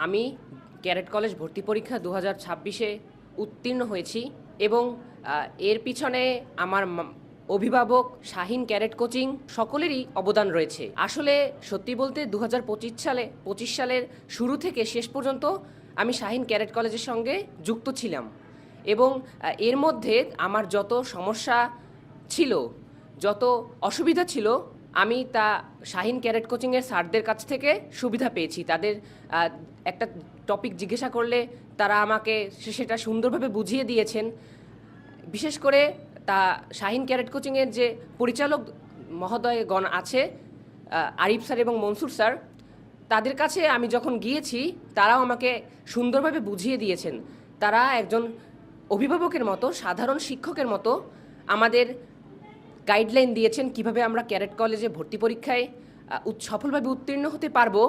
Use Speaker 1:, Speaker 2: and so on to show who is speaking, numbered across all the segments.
Speaker 1: আমি cadet college ভর্তি পরীক্ষা 2026-এ উত্তীর্ণ হয়েছি এবং এর পিছনে আমার অভিভাবক, শাহিন ক্যাডেট কোচিং সকলেরই অবদান রয়েছে। আসলে সত্যি বলতে 2025 সালের শুরু থেকে শেষ পর্যন্ত আমি শাহিন ক্যাডেট কলেজের সঙ্গে যুক্ত ছিলাম এবং এর মধ্যে আমার যত সমস্যা ছিল, যত অসুবিধা ছিল, আমি তা শাহিন ক্যাডেট কোচিংয়ের স্যারদের কাছ থেকে সুবিধা পেয়েছি। তাদের একটা টপিক জিজ্ঞাসা করলে তারা আমাকে সেটা সুন্দরভাবে বুঝিয়ে দিয়েছেন। বিশেষ করে শাহিন ক্যাডেট কোচিংয়ের যে পরিচালক মহোদয়গণ আছে, আরিফ স্যার এবং মনসুর স্যার, তাদের কাছে আমি যখন গিয়েছি তারাও আমাকে সুন্দরভাবে বুঝিয়ে দিয়েছেন। তারা একজন অভিভাবকের মতো, সাধারণ শিক্ষকের মতো আমাদের গাইডলাইন দিয়েছেন কিভাবে আমরা ক্যাডেট কলেজে ভর্তি পরীক্ষায় সফলভাবে উত্তীর্ণ হতে পারবো।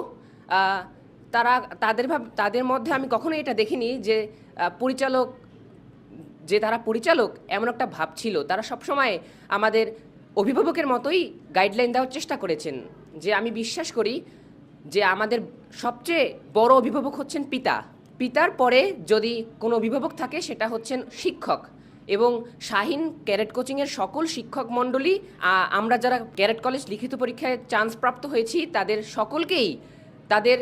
Speaker 1: তাদের মধ্যে আমি কখনোই এটা দেখিনি যে তারা পরিচালক এমন একটা ভাব ছিল। তারা সবসময় আমাদের অভিভাবকের মতোই গাইডলাইন দেওয়ার চেষ্টা করেছেন। যে আমি বিশ্বাস করি যে আমাদের সবচেয়ে বড় অভিভাবক হচ্ছেন পিতা। পিতার পরে যদি কোনো অভিভাবক থাকে সেটা হচ্ছেন শিক্ষক। এবং শাহিন ক্যাডেট কোচিংয়ের সকল শিক্ষক মণ্ডলী, আমরা যারা ক্যাডেট কলেজ লিখিত পরীক্ষায় চান্স প্রাপ্ত হয়েছি, তাদের সকলকেই তাদের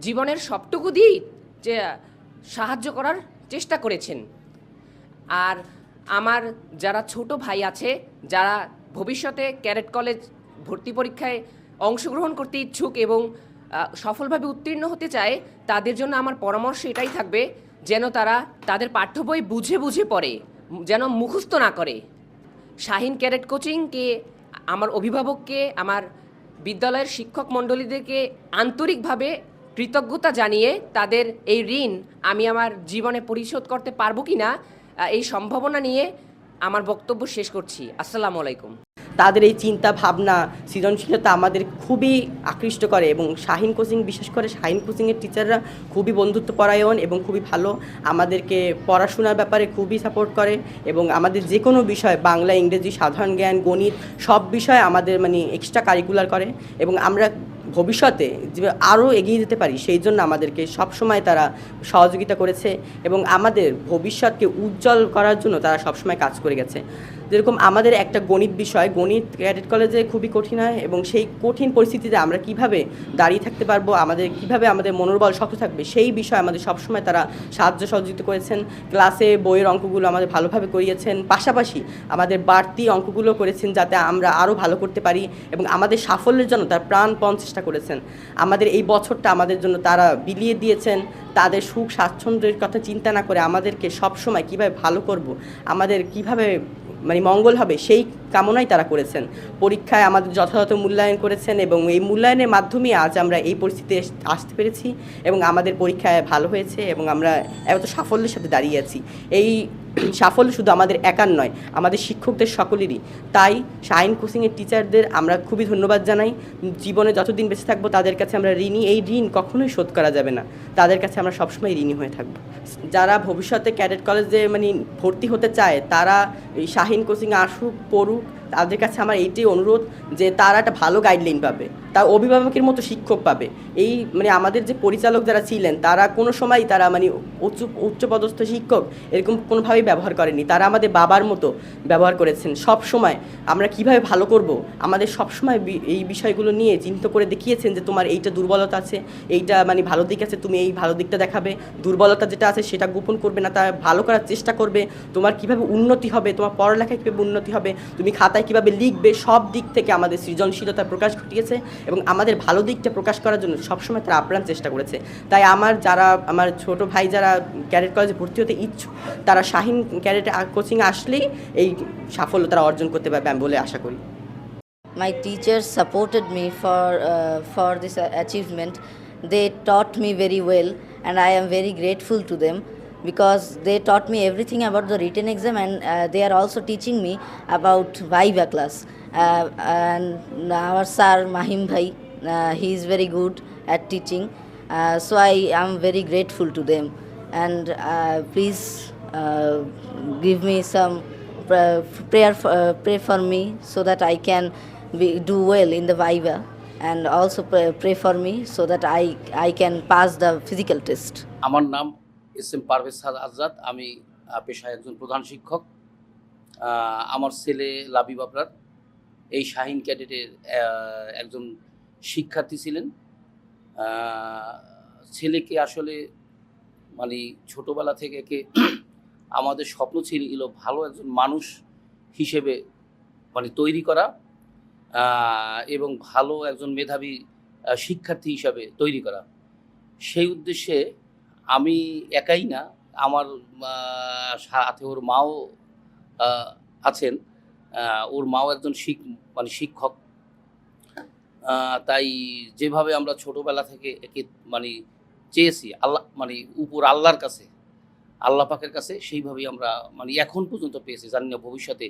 Speaker 1: জীবনের সবটুকু দিয়েই যে সাহায্য করার চেষ্টা করেছেন। আর আমার যারা ছোট ভাই আছে, যারা ভবিষ্যতে ক্যাডেট কলেজ ভর্তি পরীক্ষায় অংশগ্রহণ করতে ইচ্ছুক এবং সফলভাবে উত্তীর্ণ হতে চায়, তাদের জন্য আমার পরামর্শ এটাই থাকবে যেন তারা তাদের পাঠ্য বই বুঝে বুঝে পড়ে, যেন মুখস্থ না করে। শাহিন ক্যাডেট কোচিংকে, আমার অভিভাবককে, আমার বিদ্যালয়ের শিক্ষক মণ্ডলীদেরকে আন্তরিকভাবে কৃতজ্ঞতা জানিয়ে তাদের এই ঋণ আমি আমার জীবনে পরিশোধ করতে পারবো কি না, এই সম্ভাবনা নিয়ে আমার বক্তব্য শেষ করছি। আসসালামু আলাইকুম।
Speaker 2: তাদের এই চিন্তা ভাবনা, সৃজনশীলতা আমাদের খুবই আকৃষ্ট করে এবং শাহিন কোচিং, বিশেষ করে শাহিন কোচিংয়ের টিচাররা খুবই বন্ধুত্বপরায়ণ এবং খুবই ভালো। আমাদেরকে পড়াশোনার ব্যাপারে খুবই সাপোর্ট করে এবং আমাদের যে কোনো বিষয়, বাংলা, ইংরেজি, সাধারণ জ্ঞান, গণিত, সব বিষয়ে আমাদের এক্সট্রা কারিকুলার করে এবং আমরা ভবিষ্যতে যে আরও এগিয়ে যেতে পারি সেই জন্য আমাদেরকে সবসময় তারা সহযোগিতা করেছে এবং আমাদের ভবিষ্যৎকে উজ্জ্বল করার জন্য তারা সবসময় কাজ করে গেছে। যেরকম আমাদের একটা গণিত বিষয়, গণিত ক্যাডেট কলেজে খুবই কঠিন হয় এবং সেই কঠিন পরিস্থিতিতে আমরা কিভাবে দাঁড়িয়ে থাকতে পারবো, কিভাবে আমাদের মনোবল শক্ত থাকবে, সেই বিষয়ে আমাদের সবসময় তারা সাহায্য সহযোগিতা করেছেন। ক্লাসে বইয়ের অঙ্কগুলো আমাদের ভালোভাবে করিয়েছেন, পাশাপাশি আমাদের বাড়তি অঙ্কগুলো করেছেন যাতে আমরা আরও ভালো করতে পারি এবং আমাদের সাফল্যের জন্য তার প্রাণপণ চেষ্টা করেছেন। আমাদের এই বছরটা আমাদের জন্য তারা বিলিয়ে দিয়েছেন। তাদের সুখ স্বাচ্ছন্দ্যের কথা চিন্তা না করে আমাদেরকে সবসময় কীভাবে ভালো করব, আমাদের কীভাবে মঙ্গল হবে, সেই কামনাই তারা করেছেন। পরীক্ষায় আমাদের যথাযথ মূল্যায়ন করেছেন এবং এই মূল্যায়নের মাধ্যমে আজ আমরা এই পরিস্থিতিতে আসতে পেরেছি এবং আমাদের পরীক্ষায় ভালো হয়েছে এবং আমরা এত সাফল্যের সাথে দাঁড়িয়ে আছি। এই সাফল্য শুধু আমাদের একার নয়, আমাদের শিক্ষকদের সকলেরই। তাই শাহিন কোচিংয়ের টিচারদের আমরা খুবই ধন্যবাদ জানাই। জীবনে যতদিন বেঁচে থাকবো তাদের কাছে আমরা ঋণী। এই ঋণ কখনোই শোধ করা যাবে না। তাদের কাছে আমরা সবসময় ঋণী হয়ে থাকবো। যারা ভবিষ্যতে ক্যাডেট কলেজে ভর্তি হতে চায় তারা এই শাহিন কোচিং আসুক, পড়ুক। তাদের কাছে আমার এইটাই অনুরোধ যে তারা একটা ভালো গাইডলাইন পাবে, তার অভিভাবকের মতো শিক্ষক পাবে। এই আমাদের যে পরিচালক যারা ছিলেন তারা কোনো সময় তারা উচ্চপদস্থ শিক্ষক এরকম কোনোভাবেই ব্যবহার করেনি। তারা আমাদের বাবার মতো ব্যবহার করেছেন। সব সময় আমরা কিভাবে ভালো করব আমাদের সবসময় এই বিষয়গুলো নিয়ে চিন্তা করে দেখিয়েছেন যে তোমার এইটা দুর্বলতা আছে, এইটা ভালো দিক আছে, তুমি এই ভালো দিকটা দেখাবে, দুর্বলতা যেটা আছে সেটা গোপন করবে না, তা ভালো করার চেষ্টা করবে। তোমার কিভাবে উন্নতি হবে, তোমার পড়ালেখায় কীভাবে উন্নতি হবে, তুমি খাতায় কীভাবে লিখবে, সব দিক থেকে আমাদের সৃজনশীলতার প্রকাশ ঘটিয়েছে এবং আমাদের ভালো দিকটা প্রকাশ করার জন্য সবসময় তারা আপ্রাণ চেষ্টা করেছে। তাই আমার ছোট ভাই যারা ক্যাডেট কলেজে ভর্তি হতে ইচ্ছুক তারা শাহিন ক্যাডেট কোচিং আসলেই এই সাফল্য তারা অর্জন করতে পারবে আমি বলে আশা করি।
Speaker 3: My teachers supported me for this achievement. They taught me very well and I am very grateful to them because they taught me everything about the written exam and they are also teaching me about Viva class. And our sir Mahim Bhai, he is very good at teaching, so I am very grateful to them. And please give me some pray for me so that I can do well in the Viva. and also pray for me so that I can pass the physical test.
Speaker 4: আমার নাম SM. Parvez Azad. আমি পেশায় একজন প্রধান শিক্ষক। আমার ছেলে লাবিব আবরার এই শাহীন ক্যাডেটের একজন শিক্ষার্থী ছিলেন। ছেলেকে আসলে মানে ছোটোবেলা থেকে আমাদের স্বপ্ন ছিল ভালো একজন মানুষ হিসেবে মানে তৈরি করা এবং ভালো একজন মেধাবী শিক্ষার্থী হিসাবে তৈরি করা। সেই উদ্দেশ্যে আমি একাই না, আমার সাথে ওর মাও আছেন। ওর মাও একজন শিক্ষক। তাই যেভাবে আমরা ছোটোবেলা থেকে একে মানে চেয়েছি আল্লাহ মানে উপর আল্লাহর কাছে, আল্লাহ পাকের কাছে, সেইভাবেই আমরা মানে এখন পর্যন্ত পেয়েছি। জানি না ভবিষ্যতে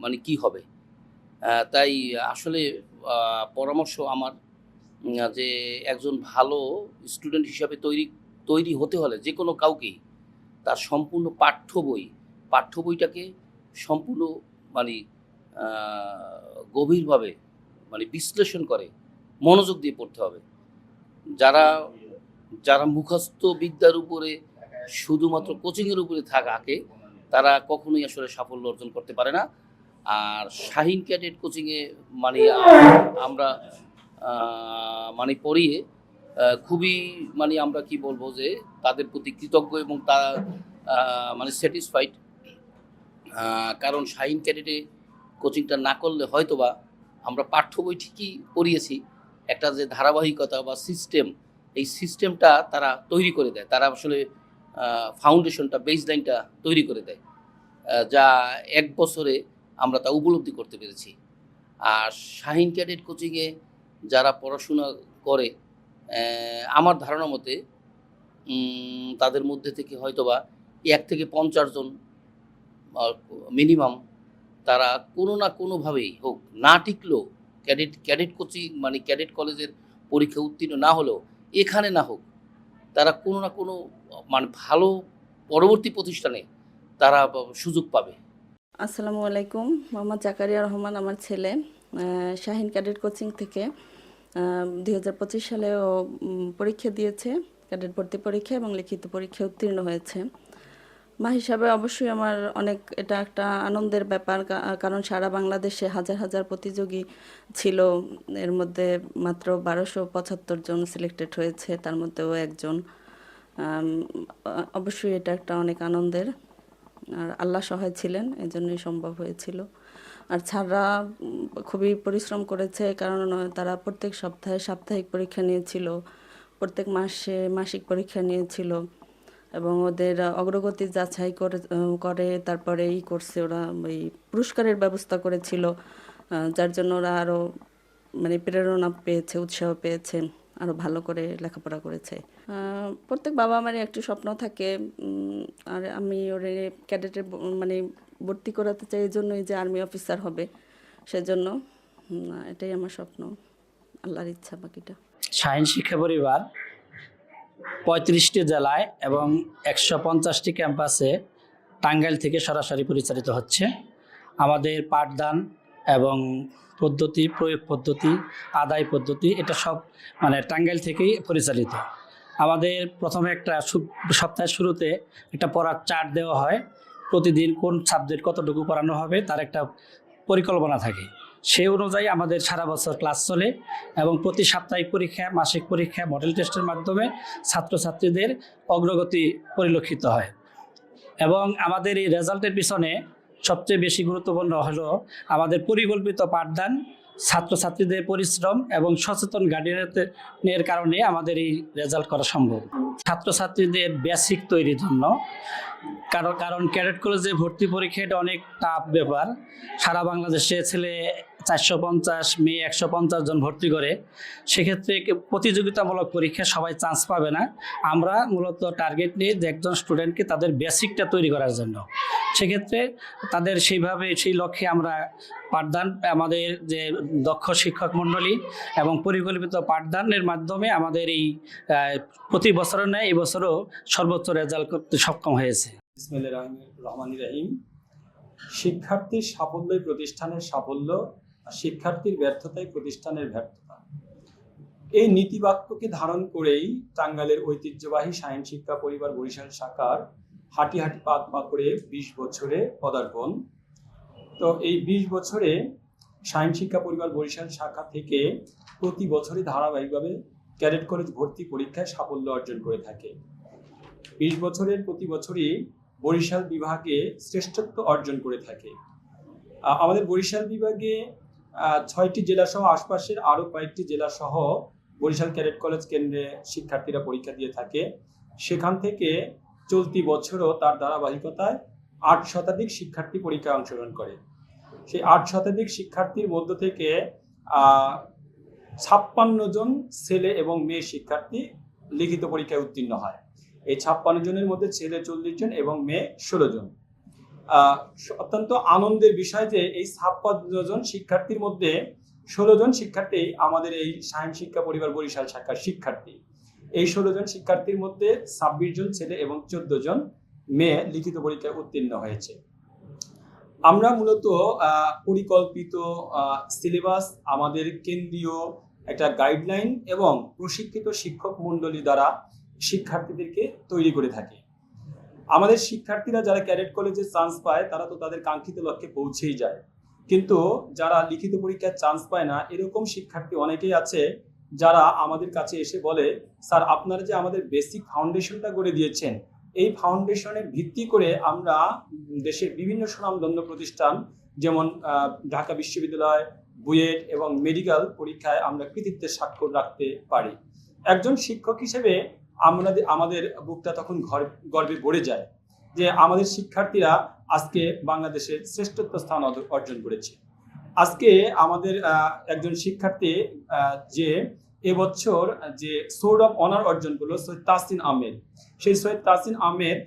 Speaker 4: মানে কি হবে। তাই আসলে পরামর্শ আমার যে একজন ভালো স্টুডেন্ট হিসাবে তৈরি হতে হলে যে কোনো কাউকেই তার সম্পূর্ণ পাঠ্য বইটাকে সম্পূর্ণ মানে গভীরভাবে মানে বিশ্লেষণ করে মনোযোগ দিয়ে পড়তে হবে। যারা মুখস্থ বিদ্যার উপরে শুধুমাত্র কোচিংয়ের উপরে থাকে তারা কখনোই আসলে সাফল্য অর্জন করতে পারে না। আর শাহীন ক্যাডেট কোচিংয়ে মানে আমরা মানে পড়িয়ে খুবই মানে আমরা কি বলবো যে তাদের প্রতি কৃতজ্ঞ এবং তা মানে স্যাটিসফাইড। কারণ শাহীন ক্যাডেটে কোচিংটা না করলে হয়তোবা আমরা পাঠ্য বই ঠিকই পড়িয়েছি, একটা যে ধারাবাহিকতা বা সিস্টেম, এই সিস্টেমটা তারা তৈরি করে দেয়। তারা আসলে ফাউন্ডেশনটা, বেসলাইনটা তৈরি করে দেয়, যা এক বছরে আমরা তা উপলব্ধি করতে পেরেছি। আর শাহীন ক্যাডেট কোচিংয়ে যারা পড়াশোনা করে আমার ধারণা মতে তাদের মধ্যে থেকে হয়তোবা 1 থেকে 50 জন মিনিমাম তারা কোনো না কোনোভাবেই হোক না টিকলেও ক্যাডেট কোচিং মানে ক্যাডেট কলেজের পরীক্ষা উত্তীর্ণ না হলেও এখানে না হোক তারা কোনো না কোনো মানে ভালো পরবর্তী প্রতিষ্ঠানে তারা সুযোগ পাবে।
Speaker 5: আসসালামু আলাইকুম, মোহাম্মদ জাকারিয়া রহমান আমার ছেলে। শাহীন ক্যাডেট কোচিং থেকে 2025 সালে ও পরীক্ষা দিয়েছে, ক্যাডেট ভর্তি পরীক্ষা এবং লিখিত পরীক্ষা উত্তীর্ণ হয়েছে। মা হিসাবে অবশ্যই আমার এটা একটা আনন্দের ব্যাপার, কারণ সারা বাংলাদেশে হাজার হাজার প্রতিযোগী ছিল, এর মধ্যে মাত্র 1275 জন সিলেক্টেড হয়েছে, তার মধ্যেও একজন। অবশ্যই এটা একটা অনেক আনন্দের, আর আল্লাহ সহায় ছিলেন, এজন্যই সম্ভব হয়েছিল। আর ছাড়া খুবই পরিশ্রম করেছে, কারণ তারা প্রত্যেক সপ্তাহে সাপ্তাহিক পরীক্ষা নিয়েছিল, প্রত্যেক মাসে মাসিক পরীক্ষা নিয়েছিল এবং ওদের অগ্রগতি যাচাই করে তারপরে করছে, ওরা ওই পুরস্কারের ব্যবস্থা করেছিল, যার জন্য ওরা আরও মানে প্রেরণা পেয়েছে, উৎসাহ পেয়েছে, আরও ভালো করে লেখাপড়া করেছে। প্রত্যেক বাবা মারই একটি স্বপ্ন থাকে, আর আমি ওরে ক্যাডেটে মানে ভর্তি করাতে চাই এই জন্যই যে আর্মি অফিসার হবে, সেজন্য এটাই আমার স্বপ্ন, আল্লাহর ইচ্ছা বাকিটা।
Speaker 6: শাহীন শিক্ষা পরিবার 35টি জেলায় এবং 150টি ক্যাম্পাসে টাঙ্গাইল থেকে সরাসরি পরিচালিত হচ্ছে। আমাদের পাঠদান এবং পদ্ধতি, প্রয়োগ পদ্ধতি, আদায় পদ্ধতি, এটা সব মানে টাঙ্গাইল থেকেই পরিচালিত। আমাদের প্রথমে একটা সপ্তাহের শুরুতে একটা পড়ার চার্ট দেওয়া হয়, প্রতিদিন কোন সাবজেক্ট কতটুকু পড়ানো হবে তার একটা পরিকল্পনা থাকে। সেই অনুযায়ী আমাদের সারা বছর ক্লাস চলে এবং প্রতি সাপ্তাহিক পরীক্ষা, মাসিক পরীক্ষা, মডেল টেস্টের মাধ্যমে ছাত্রছাত্রীদের অগ্রগতি পরিলক্ষিত হয়। এবং আমাদের এই রেজাল্টের পিছনে সবচেয়ে বেশি গুরুত্বপূর্ণ হলো আমাদের পরিকল্পিত পাঠদান, ছাত্রছাত্রীদের পরিশ্রম এবং সচেতন গার্ডিয়ানের কারণে আমাদের এই রেজাল্ট করা সম্ভব। ছাত্রছাত্রীদের বেসিক তৈরির জন্য, কারণ ক্যাডেট কলেজে ভর্তি পরীক্ষা এটা অনেক টাফ ব্যাপার। সারা বাংলাদেশে ছেলে 450, মেয়ে 150 জন ভর্তি করে, সেক্ষেত্রে প্রতিযোগিতামূলক পরীক্ষা সবাই চান্স পাবে না। আমরা মূলত টার্গেট নিয়ে যে একজন স্টুডেন্টকে তাদের বেসিকটা তৈরি করার জন্য, সেক্ষেত্রে তাদের সেই লক্ষ্যে আমরা পাঠদান, আমাদের যে দক্ষ শিক্ষক মণ্ডলী এবং পরিকল্পিত পাঠদানের মাধ্যমে আমাদের এই প্রতি বছরের ন্যায় এই বছরও সর্বোচ্চ রেজাল্ট করতে সক্ষম হয়েছে।
Speaker 7: বিসমিল্লাহির রহমানির রহিম। শিক্ষার্থীর সাফল্যই প্রতিষ্ঠানের সাফল্য, আর শিক্ষার্থীর ব্যর্থতাই প্রতিষ্ঠানের ব্যর্থতা। এই নীতিবাক্যকে ধারণ করেই টাঙ্গাইলের ঐতিহ্যবাহী শাহীন শিক্ষা পরিবার বরিশাল শাখার হাঁটি হাঁটি পা পা করে 20 বছরে পদার্পণ। তো এই 20 বছরে শাহীন শিক্ষা পরিবার বরিশাল শাখা থেকে প্রতি বছরই ধারাবাহিকভাবে ক্যাডেট কলেজ ভর্তি পরীক্ষায় সাফল্য অর্জন করে থাকে। 20 বছরের প্রতি বছরই বরিশাল বিভাগে শ্রেষ্ঠত্ব অর্জন করে থাকে। আমাদের বরিশাল বিভাগে 6টি জেলা সহ আশপাশের আরো কয়েকটি জেলা সহ বরিশাল ক্যাডেট কলেজ কেন্দ্রে শিক্ষার্থীরা পরীক্ষা দিয়ে থাকে। সেখান থেকে চলতি বছরও তার ধারাবাহিকতায় 8 শতাধিক শিক্ষার্থী পরীক্ষায় অংশগ্রহণ করে। সেই 8 শতাধিক শিক্ষার্থীর মধ্য থেকে 56 জন ছেলে এবং মেয়ে শিক্ষার্থী লিখিত পরীক্ষায় উত্তীর্ণ হয়। এই 56 জনের মধ্যে ছেলে 40 জন এবং মেয়ে 16 জন। অত্যন্ত আনন্দের বিষয় যে এই 56 জন শিক্ষার্থীর মধ্যে 16 জন শিক্ষার্থী আমাদের এই শাহীন শিক্ষা পরিবার বরিশাল শাখার শিক্ষার্থী। এই 16 জন শিক্ষার্থীর মধ্যে 26 জন ছেলে এবং 14 জন মেয়ে লিখিত পরীক্ষায় উত্তীর্ণ হয়েছে। আমরা মূলত পরিকল্পিত সিলেবাস, আমাদের কেন্দ্রীয় একটা গাইডলাইন এবং প্রশিক্ষিত শিক্ষক মণ্ডলী দ্বারা শিক্ষার্থীদেরকে তৈরি করে থাকি। আমাদের শিক্ষার্থীরা যারা ক্যাডেট কলেজে চান্স পায় তারা তো তাদের কাঙ্ক্ষিত লক্ষ্যে পৌঁছেই যায়, কিন্তু যারা লিখিত পরীক্ষায় চান্স পায় না এরকম শিক্ষার্থী অনেকেই আছে যারা আমাদের কাছে এসে বলে, স্যার আপনারা যে আমাদের বেসিক ফাউন্ডেশনটা গড়ে দিয়েছেন, এই ফাউন্ডেশনের ভিত্তি করে আমরা দেশের বিভিন্ন সুনামধন্য প্রতিষ্ঠান যেমন ঢাকা বিশ্ববিদ্যালয়, বুয়েট এবং মেডিকেল পরীক্ষায় আমরা কৃতিত্বের স্বাক্ষর রাখতে পারি। একজন শিক্ষক হিসেবে আমাদের বুকটা তখন গর্বে ভরে যায় যে আমাদের শিক্ষার্থীরা আজকে বাংলাদেশের শ্রেষ্ঠত্ব স্থান অর্জন করেছে। আজকে আমাদের একজন শিক্ষার্থী যে এবছর যে সোর্ড অফ অনার অর্জন করলো, সৈয়দ তাসিন আহমেদ, সেই সৈয়দ তাসিন আহমেদ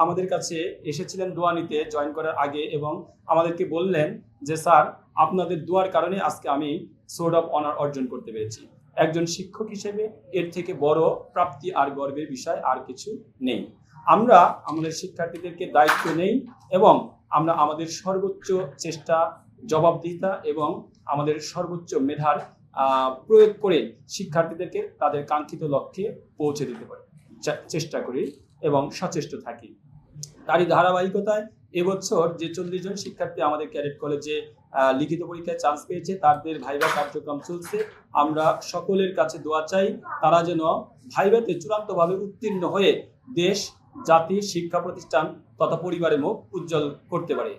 Speaker 7: আমাদের কাছে এসেছিলেন দোয়া নিতে জয়েন করার আগে এবং আমাদেরকে বললেন যে স্যার আপনাদের দোয়ার কারণে আজকে আমি সোর্ড অফ অনার অর্জন করতে পেরেছি। একজন শিক্ষক হিসেবে এর থেকে বড় প্রাপ্তি আর গর্বের বিষয় আর কিছু নেই। আমরা আমাদের শিক্ষার্থীদেরকে দায়িত্ব নেই এবং আমরা আমাদের সর্বোচ্চ চেষ্টা, জবাবদিহিতা এবং আমাদের সর্বোচ্চ মেধার প্রয়োগ করে শিক্ষার্থীদেরকে তাদের কাঙ্ক্ষিত লক্ষ্যে পৌঁছে দিতে পারি চেষ্টা করি এবং সচেষ্ট থাকি। তারই ধারাবাহিকতায় এবছর যে 40 জন শিক্ষার্থী আমাদের ক্যাডেট কলেজে লিখিত পরীক্ষায় চান্স পেয়েছে তাদের ভাইভা কার্যক্রম চলছে। আমরা সকলের কাছে দোয়া চাই তারা যেন ভাইভাতে চূড়ান্তভাবে উত্তীর্ণ হয়ে দেশ, জাতি, শিক্ষা প্রতিষ্ঠান তথা পরিবারের মুখ উজ্জ্বল করতে পারে।